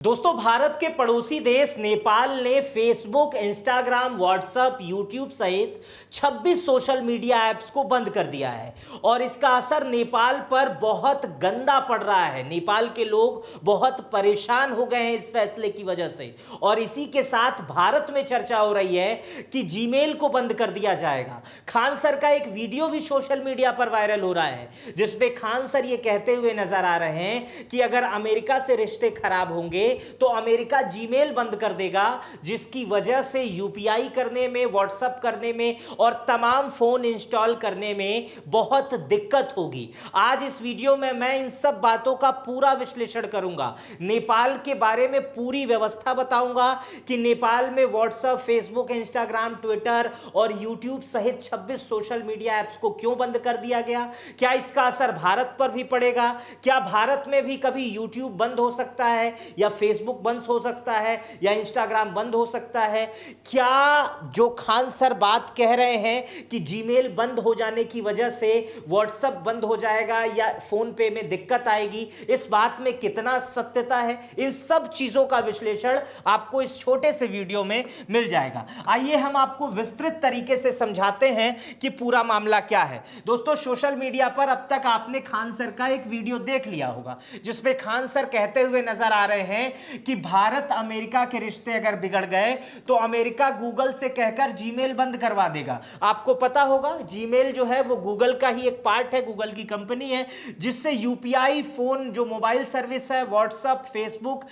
दोस्तों, भारत के पड़ोसी देश नेपाल ने फेसबुक, इंस्टाग्राम, व्हाट्सएप, यूट्यूब सहित 26 सोशल मीडिया ऐप्स को बंद कर दिया है और इसका असर नेपाल पर बहुत गंदा पड़ रहा है। नेपाल के लोग बहुत परेशान हो गए हैं इस फैसले की वजह से और इसी के साथ भारत में चर्चा हो रही है कि जीमेल को बंद कर दिया जाएगा। खान सर का एक वीडियो भी सोशल मीडिया पर वायरल हो रहा है जिसमें खान सर ये कहते हुए नजर आ रहे हैं कि अगर अमेरिका से रिश्ते खराब होंगे तो अमेरिका जीमेल बंद कर देगा, जिसकी वजह से यूपीआई करने में, व्हाट्सएप करने में और तमाम फोन इंस्टॉल करने में बहुत दिक्कत होगी। आज इस वीडियो में मैं इन सब बातों का पूरा विश्लेषण करूंगा। नेपाल के बारे में पूरी व्यवस्था बताऊंगा कि नेपाल में व्हाट्सएप, फेसबुक, इंस्टाग्राम, ट्विटर और यूट्यूब सहित 26 सोशल मीडिया ऐप्स को क्यों बंद कर दिया गया। क्या इसका असर भारत पर भी पड़ेगा? क्या भारत में भी कभी यूट्यूब बंद हो सकता है या फेसबुक बंद हो सकता है या इंस्टाग्राम बंद हो सकता है? क्या जो खान सर बात कह रहे हैं कि जीमेल बंद हो जाने की वजह से व्हाट्सएप बंद हो जाएगा या फोन पे में दिक्कत आएगी, इस बात में कितना सत्यता है? इन सब चीजों का विश्लेषण आपको इस छोटे से वीडियो में मिल जाएगा। आइए हम आपको विस्तृत तरीके से समझाते हैं कि पूरा मामला क्या है। दोस्तों, सोशल मीडिया पर अब तक आपने खान सर का एक वीडियो देख लिया होगा जिसमें खान सर कहते हुए नजर आ रहे हैं कि भारत अमेरिका के रिश्ते अगर बिगड़ गए तो अमेरिका गूगल से कहकर जीमेल बंद करवा देगा। आपको पता होगा जीमेल जो है वो गूगल का ही एक पार्ट है, गूगल की कंपनी है, जिससे यूपीआई, फोन जो मोबाइल सर्विस है, व्हाट्सएप, फेसबुक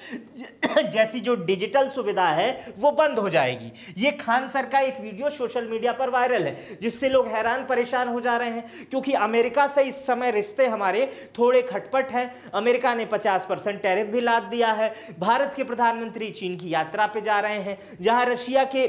जैसी जो डिजिटल सुविधा है वो बंद हो जाएगी। ये खान सर का एक वीडियो सोशल मीडिया पर वायरल है जिससे लोग हैरान परेशान हो जा रहे हैं क्योंकि अमेरिका से इस समय रिश्ते हमारे थोड़े खटपट हैं। अमेरिका ने 50% टैरिफ भी लाद दिया है। भारत के प्रधानमंत्री चीन की यात्रा पे जा रहे हैं जहां रशिया के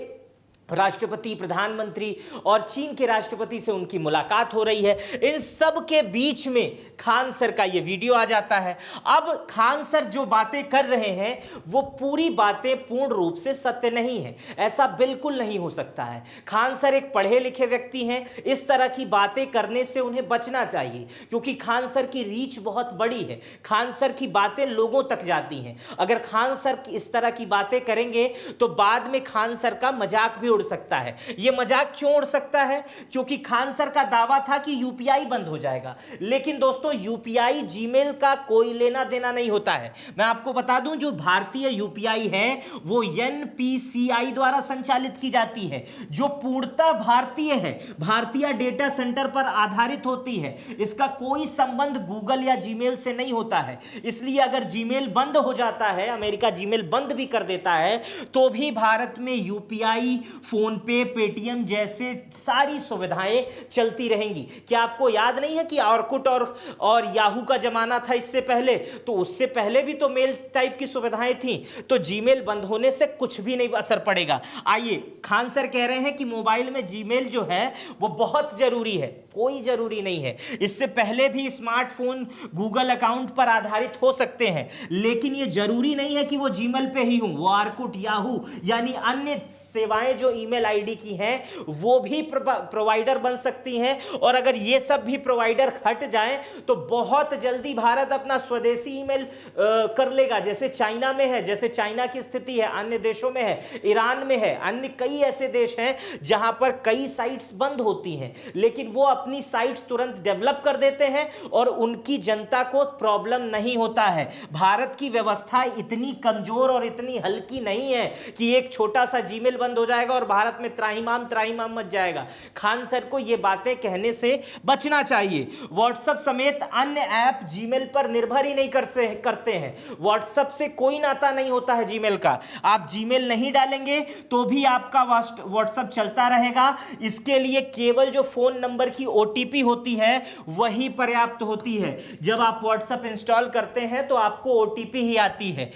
राष्ट्रपति, प्रधानमंत्री और चीन के राष्ट्रपति से उनकी मुलाकात हो रही है। इन सब के बीच में खान सर का यह वीडियो आ जाता है। अब खान सर जो बातें कर रहे हैं वो पूरी बातें पूर्ण रूप से सत्य नहीं है, ऐसा बिल्कुल नहीं हो सकता है। खान सर एक पढ़े लिखे व्यक्ति हैं, इस तरह की बातें करने से उन्हें बचना चाहिए क्योंकि खान सर की रीच बहुत बड़ी है, खान सर की बातें लोगों तक जाती हैं। अगर खान सर इस तरह की बातें करेंगे तो बाद में खान सर का मजाक भी उड़ सकता है। यह मजाक क्यों उड़ सकता है? क्योंकि खान सर का दावा था कि यूपीआई बंद हो जाएगा, लेकिन दोस्तों यूपीआई जीमेल का कोई लेना देना नहीं होता है। मैं आपको बता दूं जो भारतीय यूपीआई है वो एनपीसीआई द्वारा संचालित की जाती है जो पूर्णतः भारतीय है, भारतीय डेटा सेंटर पर आधारित होती है। इसका कोई संबंध गूगल या जीमेल से नहीं होता है। इसलिए अगर जीमेल बंद हो जाता है, अमेरिका जीमेल बंद भी कर देता है, तो भी भारत में यूपीआई, फोन पे, पेटीएम जैसे सारी सुविधाएं चलती रहेंगी। क्या आपको याद नहीं है कि ऑर्कुट और याहू का जमाना था इससे पहले? तो उससे पहले भी तो मेल टाइप की सुविधाएं थी। तो जीमेल बंद होने से कुछ भी नहीं असर पड़ेगा। आइए, खान सर कह रहे हैं कि मोबाइल में जीमेल जो है वो बहुत जरूरी है। कोई जरूरी नहीं है। इससे पहले भी स्मार्टफोन गूगल अकाउंट पर आधारित हो सकते हैं, लेकिन यह जरूरी नहीं है कि वो जीमेल पे ही हो। वो ऑर्कुट, याहू यानी अन्य सेवाएं जो ईमेल आईडी की हैं वो भी प्रोवाइडर बन सकती हैं। और अगर ये सब भी प्रोवाइडर हट जाएं तो बहुत जल्दी भारत अपना स्वदेशी ईमेल कर लेगा, जैसे चाइना में है, जैसे चाइना की स्थिति है, अन्य देशों में है, ईरान में है, अन्य कई ऐसे देश हैं जहां पर कई साइट्स बंद होती हैं लेकिन वो अपनी साइट्स तुरंत डेवलप कर देते हैं और उनकी जनता को प्रॉब्लम नहीं होता है। भारत की व्यवस्था इतनी कमजोर और इतनी हल्की नहीं है कि एक छोटा सा जीमेल बंद हो जाएगा और भारत में त्राहिमाम त्राहिमाम मच जाएगा। खान सर को यह बातें कहने से बचना चाहिए। व्हाट्सएप समेत अन्य ऐप जीमेल पर निर्भर ही नहीं करते हैं। व्हाट्सएप से कोई नाता नहीं होता है जीमेल का। आप जीमेल नहीं डालेंगे तो भी आपका व्हाट्सएप चलता रहेगा। इसके लिए केवल जो फोन नंबर की ओटीपी होती है वही पर्याप्त होती है। जब आप व्हाट्सएप इंस्टॉल करते हैं तो आपको ओटीपी ही आती है।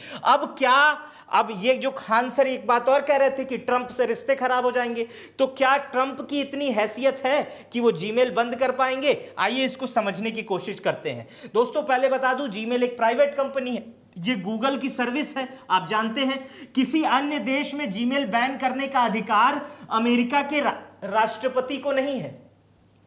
अब ये जो खान सर एक बात और कह रहे थे कि ट्रंप से रिश्ते खराब हो जाएंगे, तो क्या ट्रंप की इतनी हैसियत है कि वो जीमेल बंद कर पाएंगे? आइए इसको समझने की कोशिश करते हैं। दोस्तों, पहले बता दूं, जीमेल एक प्राइवेट कंपनी है, ये गूगल की सर्विस है, आप जानते हैं। किसी अन्य देश में जीमेल बैन करने का अधिकार अमेरिका के राष्ट्रपति को नहीं है।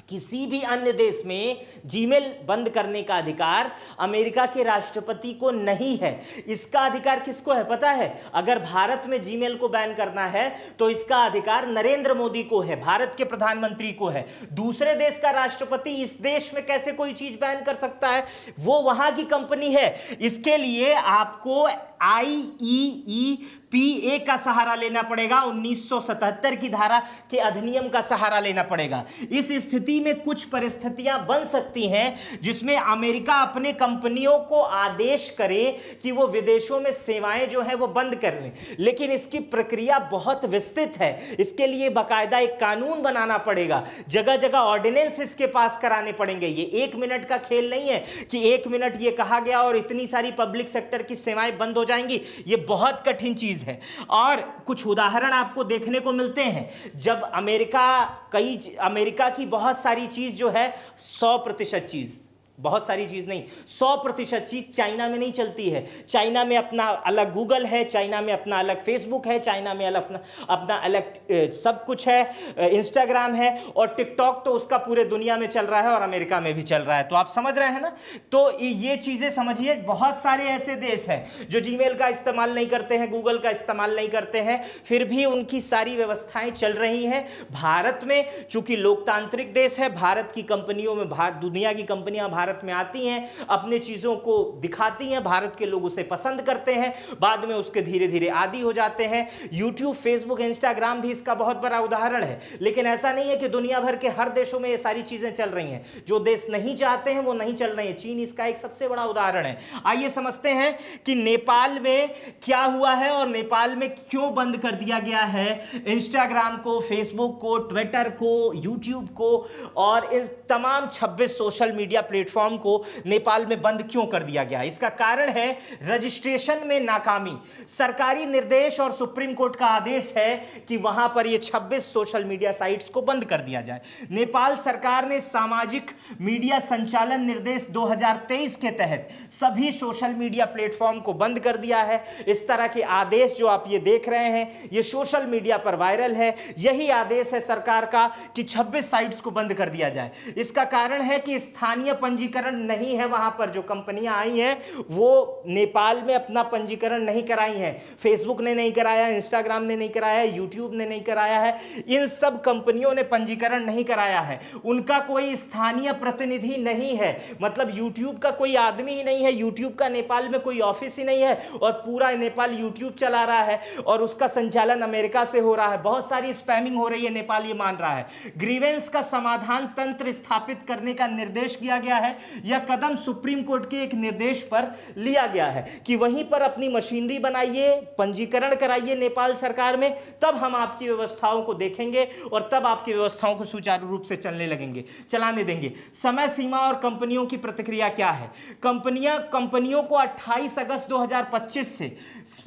किसी भी अन्य देश में जीमेल बंद करने का अधिकार अमेरिका के राष्ट्रपति को नहीं है। इसका अधिकार किसको है पता है? अगर भारत में जीमेल को बैन करना है तो इसका अधिकार नरेंद्र मोदी को है, भारत के प्रधानमंत्री को है। दूसरे देश का राष्ट्रपति इस देश में कैसे कोई चीज बैन कर सकता है? वो वहां की कंपनी है। इसके लिए आपको IEEPA का सहारा लेना पड़ेगा, 1977 की धारा के अधिनियम का सहारा लेना पड़ेगा। इस स्थिति में कुछ परिस्थितियां बन सकती हैं जिसमें अमेरिका अपने कंपनियों को आदेश करे कि वो विदेशों में सेवाएं जो है वो बंद कर लें, लेकिन इसकी प्रक्रिया बहुत विस्तृत है। इसके लिए बाकायदा एक कानून बनाना पड़ेगा, जगह जगह ऑर्डिनेंस इसके पास कराने पड़ेंगे। ये 1 मिनट का खेल नहीं है कि 1 मिनट ये कहा गया और इतनी सारी पब्लिक सेक्टर की सेवाएं बंद हो जाएंगी। ये बहुत कठिन चीज है। और कुछ उदाहरण आपको देखने को मिलते हैं जब अमेरिका की बहुत सारी चीज जो है 100% चीज, बहुत सारी चीज नहीं, 100% चीज चाइना में नहीं चलती है। चाइना में अपना अलग गूगल है, चाइना में अपना अलग फेसबुक है, चाइना में अपना अलग सब कुछ है, इंस्टाग्राम है, और टिकटॉक तो उसका पूरे दुनिया में चल रहा है और अमेरिका में भी चल रहा है। तो आप समझ रहे हैं ना? तो ये चीजें समझिए। बहुत सारे ऐसे देश हैं जो जीमेल का इस्तेमाल नहीं करते हैं, गूगल का इस्तेमाल नहीं करते हैं, फिर भी उनकी सारी व्यवस्थाएं चल रही हैं। भारत में चूंकि लोकतांत्रिक देश है, भारत की कंपनियों में दुनिया की कंपनियां भारत में आती हैं, अपने चीजों को दिखाती हैं, भारत के लोग उसे पसंद करते हैं, बाद में उसके धीरे धीरे आदी हो जाते हैं। यूट्यूब, फेसबुक, इंस्टाग्राम भी इसका बहुत बड़ा उदाहरण है। लेकिन ऐसा नहीं है कि दुनिया भर के हर देशों में ये सारी चीजें चल रही हैं। जो देश नहीं चाहते हैं वो नहीं चल रही हैं। चीन इसका एक सबसे बड़ा उदाहरण है। आइए समझते हैं कि नेपाल में क्या हुआ है और नेपाल में क्यों बंद कर दिया गया है इंस्टाग्राम को, फेसबुक को, ट्विटर को, यूट्यूब को और इस तमाम 26 सोशल मीडिया प्लेटफॉर्म को नेपाल में बंद क्यों कर दिया गया। इसका कारण है रजिस्ट्रेशन में नाकामी। सरकारी निर्देश और सुप्रीम कोर्ट का आदेश है कि वहां पर ये 26 सोशल मीडिया साइट्स को बंद कर दिया जाए। नेपाल सरकार ने सामाजिक मीडिया संचालन निर्देश 2023 के तहत सभी सोशल मीडिया प्लेटफॉर्म को बंद कर दिया है। इस तरह के आदेश जो आप ये देख रहे हैं ये सोशल मीडिया पर वायरल है। यही आदेश है सरकार का कि 26 साइट्स को बंद कर दिया जाए। इसका कारण है कि स्थानीय पंजीकरण नहीं है। वहां पर जो कंपनियां आई हैं वो नेपाल में अपना पंजीकरण नहीं कराई हैं। फेसबुक ने नहीं कराया, इंस्टाग्राम ने नहीं कराया, यूट्यूब ने नहीं कराया है। इन सब कंपनियों ने पंजीकरण नहीं कराया है। उनका कोई स्थानीय प्रतिनिधि नहीं है, मतलब यूट्यूब का कोई आदमी ही नहीं है, यूट्यूब का नेपाल में कोई ऑफिस ही नहीं है और पूरा नेपाल यूट्यूब चला रहा है और उसका संचालन अमेरिका से हो रहा है। बहुत सारी स्पैमिंग हो रही है, नेपाल ये मान रहा है। ग्रीवेंस का समाधान तंत्र स्थापित करने का निर्देश किया गया है। यह कदम सुप्रीम कोर्ट के एक निर्देश पर लिया गया है कि वहीं पर अपनी मशीनरी बनाइए, पंजीकरण कराइए नेपाल सरकार में, तब हम आपकी व्यवस्थाओं को देखेंगे और तब आपकी व्यवस्थाओं को सुचारू रूप से चलाने देंगे। समय सीमा और कंपनियों की प्रतिक्रिया क्या है? कंपनियों को 28 अगस्त 2025 से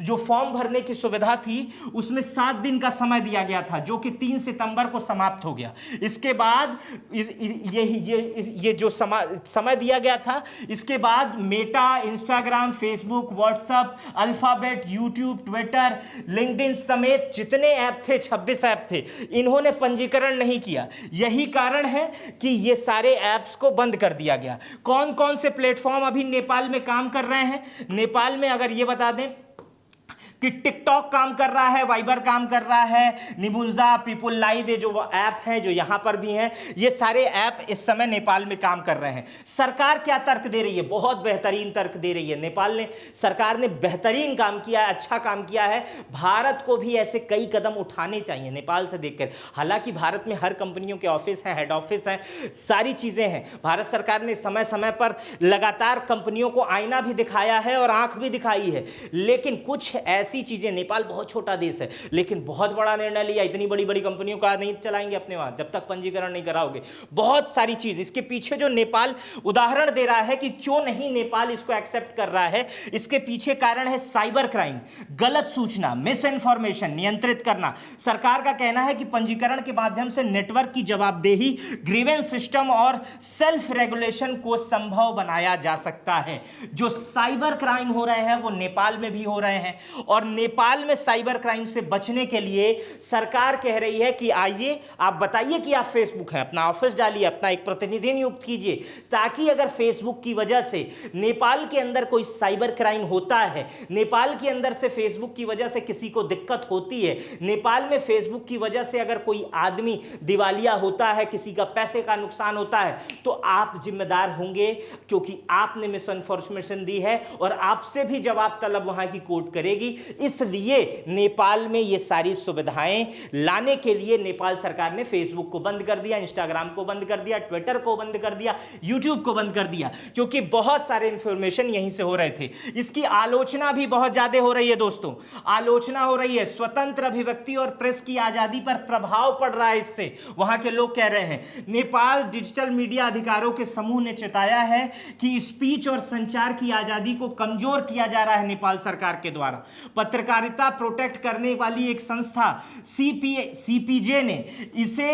जो फॉर्म भरने की सुविधा थी उसमें 7 दिन का समय दिया गया था, जो कि 3 सितंबर को समाप्त हो गया। इसके बाद ये जो समय दिया गया था, इसके बाद Meta, Instagram, Facebook, WhatsApp, alphabet, YouTube, Twitter, LinkedIn समेत जितने ऐप थे, 26 ऐप थे, इन्होंने पंजीकरण नहीं किया। यही कारण है कि ये सारे ऐप्स को बंद कर दिया गया। कौन कौन से प्लेटफॉर्म अभी नेपाल में काम कर रहे हैं? नेपाल में अगर ये बता दें कि टिकटॉक काम कर रहा है, वाइबर काम कर रहा है, निबुंजा, पीपल लाइव, ये जो ऐप हैं जो यहां पर भी हैं, ये सारे ऐप इस समय नेपाल में काम कर रहे हैं। सरकार क्या तर्क दे रही है? बहुत बेहतरीन तर्क दे रही है। सरकार ने बेहतरीन काम किया है, अच्छा काम किया है। भारत को भी ऐसे कई कदम उठाने चाहिए नेपाल से देखकर। हालांकि भारत में हर कंपनियों के ऑफिस हैं, हेड ऑफिस हैं, सारी चीजें हैं। भारत सरकार ने समय समय पर लगातार कंपनियों को आईना भी दिखाया है और आंख भी दिखाई है, लेकिन कुछ ऐसी चीजें, नेपाल बहुत छोटा देश है लेकिन बहुत बड़ा निर्णय लिया। इतनी बड़ी बड़ी कंपनियों का नहीं चलाएंगे अपने वहां जब तक पंजीकरण नहीं कराओगे। बहुत सारी चीज इसके पीछे जो नेपाल उदाहरण दे रहा है कि क्यों नहीं नेपाल इसको एक्सेप्ट कर रहा है, इसके पीछे कारण है साइबर क्राइम, गलत सूचना, मिस इन्फॉर्मेशन नियंत्रित करना। सरकार का कहना है कि पंजीकरण के माध्यम से नेटवर्क की जवाबदेही, ग्रीवेंस सिस्टम और सेल्फ रेगुलेशन को संभव बनाया जा सकता है। जो साइबर क्राइम हो रहे हैं वो नेपाल में भी हो रहे हैं और और नेपाल में साइबर क्राइम से बचने के लिए सरकार कह रही है कि आइए आप बताइए कि आप फेसबुक है, अपना ऑफिस डालिए, अपना एक प्रतिनिधि नियुक्त कीजिए, ताकि अगर फेसबुक की वजह से नेपाल के अंदर कोई साइबर क्राइम होता है, नेपाल के अंदर से फेसबुक की वजह से किसी को दिक्कत होती है, नेपाल में फेसबुक की वजह से अगर कोई आदमी दिवालिया होता है, किसी का पैसे का नुकसान होता है, तो आप जिम्मेदार होंगे, क्योंकि आपने मिस इन्फॉर्मेशन दी है और आपसे भी जवाब तलब वहां की कोर्ट करेगी। इसलिए नेपाल में ये सारी सुविधाएं लाने के लिए नेपाल सरकार ने फेसबुक को बंद कर दिया, इंस्टाग्राम को बंद कर दिया, ट्विटर को बंद कर दिया, यूट्यूब को बंद कर दिया, क्योंकि बहुत सारे इंफॉर्मेशन यहीं से हो रहे थे। इसकी आलोचना भी बहुत ज्यादा हो रही है दोस्तों, आलोचना हो रही है, स्वतंत्र अभिव्यक्ति और प्रेस की आजादी पर प्रभाव पड़ रहा है इससे, वहां के लोग कह रहे हैं। नेपाल डिजिटल मीडिया अधिकारों के समूह ने चेताया है कि स्पीच और संचार की आजादी को कमजोर किया जा रहा है नेपाल सरकार के द्वारा। पत्रकारिता प्रोटेक्ट करने वाली एक संस्था सीपीजे ने इसे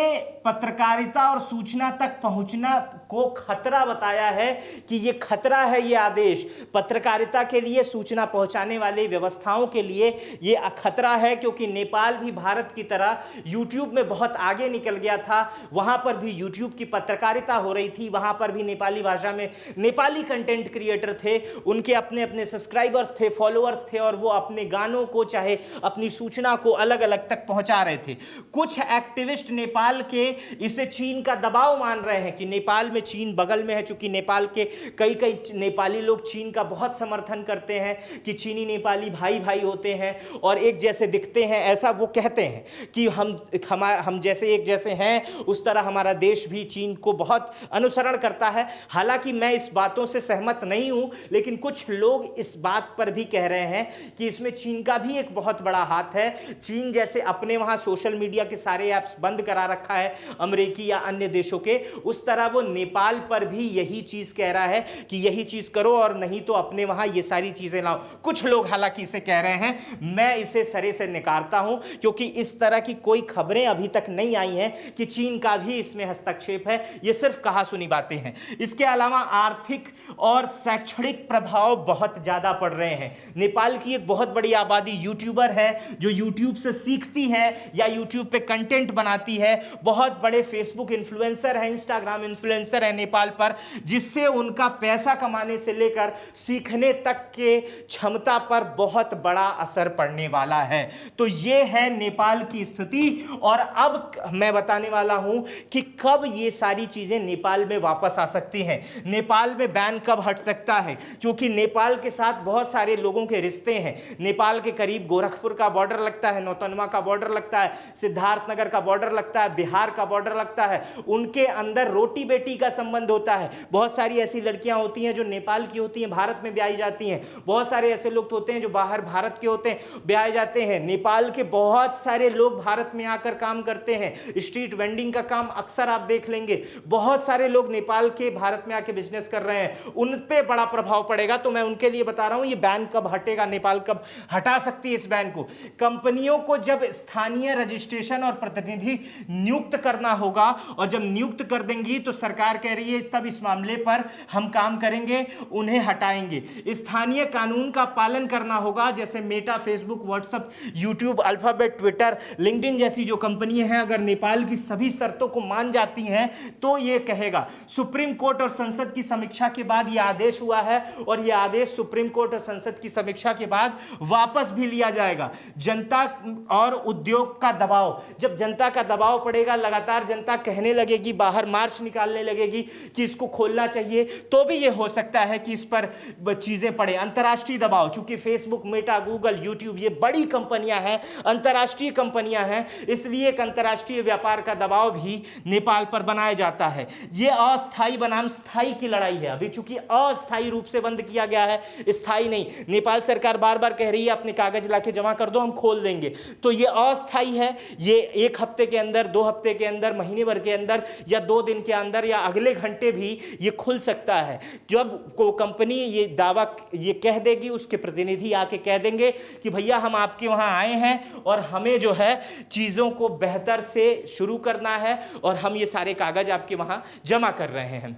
पत्रकारिता और सूचना तक पहुंचना को खतरा बताया है कि यह खतरा है, यह आदेश पत्रकारिता के लिए, सूचना पहुंचाने वाली व्यवस्थाओं के लिए यह खतरा है, क्योंकि नेपाल भी भारत की तरह यूट्यूब में बहुत आगे निकल गया था। वहां पर भी यूट्यूब की पत्रकारिता हो रही थी, वहां पर भी नेपाली भाषा में नेपाली कंटेंट क्रिएटर थे, उनके अपने अपने सब्सक्राइबर्स थे, फॉलोअर्स थे, और वो अपने गानों को चाहे अपनी सूचना को अलग अलग तक पहुंचा रहे थे। कुछ एक्टिविस्ट नेपाल के इसे चीन का दबाव मान रहे हैं कि नेपाल में चीन बगल में है, चूंकि नेपाल के कई नेपाली लोग चीन का बहुत समर्थन करते हैं कि चीनी नेपाली भाई भाई होते हैं और एक जैसे दिखते हैं, ऐसा वो कहते हैं कि हम जैसे एक जैसे हैं, उस तरह हमारा देश भी चीन को बहुत अनुसरण करता है। हालांकि मैं इस बातों से सहमत नहीं हूं, लेकिन कुछ लोग इस बात पर भी कह रहे हैं कि इसमें चीन का भी एक बहुत बड़ा हाथ है। चीन जैसे अपने वहां सोशल मीडिया के सारे ऐप्स बंद करा रखा है अमेरिकी या अन्य देशों के, उस तरह वो नेपाल पर भी यही चीज कह रहा है कि यही चीज करो और नहीं तो अपने वहां ये सारी चीजें लाओ। कुछ लोग हालांकि इसे कह रहे हैं, मैं इसे सरे से नकारता हूं, क्योंकि इस तरह की कोई खबरें अभी तक नहीं आई हैं कि चीन का भी इसमें हस्तक्षेप है, ये सिर्फ कहा सुनी बातें हैं। इसके अलावा आर्थिक और शैक्षणिक प्रभाव बहुत ज्यादा पड़ रहे हैं। नेपाल की एक बहुत बड़ी आबादी यूट्यूबर है, जो यूट्यूब से सीखती है या यूट्यूब पे कंटेंट बनाती है। बहुत बड़े फेसबुक इन्फ्लुएंसर हैं, इंस्टाग्राम इन्फ्लुएंसर है नेपाल पर, जिससे उनका पैसा कमाने से लेकर सीखने तक के क्षमता पर बहुत बड़ा असर पड़ने वाला है। तो यह है नेपाल की स्थिति, और अब मैं बताने वाला हूं कि कब ये सारी चीजें नेपाल में वापस आ सकती हैं, नेपाल में बैन कब हट सकता है, क्योंकि नेपाल के साथ बहुत सारे लोगों के रिश्ते हैं। नेपाल के करीब गोरखपुर का बॉर्डर लगता है, नौतनवा का बॉर्डर लगता है, सिद्धार्थनगर का बॉर्डर लगता है, बिहार का बॉर्डर लगता है। उनके अंदर रोटी बेटी का संबंध होता है। बहुत सारी ऐसी लड़कियां होती हैं जो नेपाल की होती हैं, भारत में ब्याही जाती हैं। बहुत सारे ऐसे लोग होते हैं जो बाहर भारत के होते हैं, ब्याहे जाते हैं। नेपाल के बहुत सारे लोग भारत में आकर काम करते हैं, स्ट्रीट वेंडिंग का काम अक्सर आप देख लेंगे। बहुत सारे लोग नेपाल के भारत में आके बिजनेस कर रहे हैं, उन पे बड़ा प्रभाव पड़ेगा। तो मैं उनके लिए बता रहा हूं ये बैन कब हटेगा, नेपाल कब हटा सकती है इस बैन को। कंपनियों को जब स्थानीय रजिस्ट्रेशन और प्रतिनिधि नियुक्त करना होगा, और जब नियुक्त कर देंगी तो सरकार कह रही है तब इस मामले पर हम काम करेंगे, उन्हें हटाएंगे। स्थानीय कानून का पालन करना होगा, जैसे Meta, Facebook, WhatsApp, YouTube, alphabet, Twitter, LinkedIn जैसी जो कंपनियां हैं, अगर नेपाल की सभी शर्तों को मान जाती हैं तो यह कहेगा। सुप्रीम कोर्ट और संसद की समीक्षा के बाद यह आदेश हुआ है, और यह आदेश सुप्रीम कोर्ट और संसद की समीक्षा के बाद वापस भी लिया जाएगा। जनता और उद्योग का दबाव, जब जनता का दबाव पड़ेगा, लगातार जनता कहने लगेगी, बाहर मार्च निकालने लगेगी कि इसको खोलना चाहिए, तो भी यह हो सकता है कि इस पर चीजें पड़े। अंतरराष्ट्रीय दबाव, चूंकि फेसबुक, मेटा, गूगल, यूट्यूब ये बड़ी कंपनियां हैं, अंतरराष्ट्रीय कंपनियां हैं, इसलिए एक अंतरराष्ट्रीय व्यापार का दबाव भी नेपाल पर बनाया जाता है। यह अस्थायी बनाम स्थायी की लड़ाई है। अभी चूंकि अस्थायी रूप से बंद किया गया है, स्थायी नहीं। नेपाल सरकार बार बार कह रही है अपने कागज लाके जमा कर दो, हम खोल देंगे, तो यह अस्थायी है। ये 1 हफ्ते के अंदर, 2 हफ्ते के अंदर, महीने भर के अंदर, या 2 दिन के अंदर, या अगले घंटे भी ये खुल सकता है। जब को कंपनी ये दावा ये कह देगी, उसके प्रतिनिधि आके कह देंगे कि भैया हम आपके वहां आए हैं और हमें जो है चीजों को बेहतर से शुरू करना है, और हम ये सारे कागज आपके वहां जमा कर रहे हैं।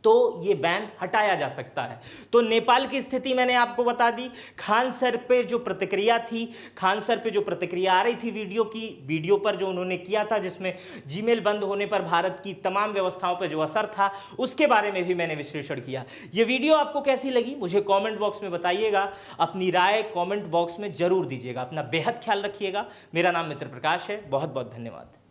तो ये बैन हटाया जा सकता है। तो नेपाल की स्थिति मैंने आपको बता दी। खान सर पे जो प्रतिक्रिया थी, खान सर पे जो प्रतिक्रिया आ रही थी वीडियो पर जो उन्होंने किया था, जिसमें जीमेल बंद होने पर भारत की तमाम व्यवस्थाओं पर जो असर था, उसके बारे में भी मैंने विश्लेषण किया। ये वीडियो आपको कैसी लगी मुझे कमेंट बॉक्स में बताइएगा। अपनी राय कमेंट बॉक्स में जरूर दीजिएगा। अपना बेहद ख्याल रखिएगा। मेरा नाम मित्र प्रकाश है। बहुत बहुत धन्यवाद।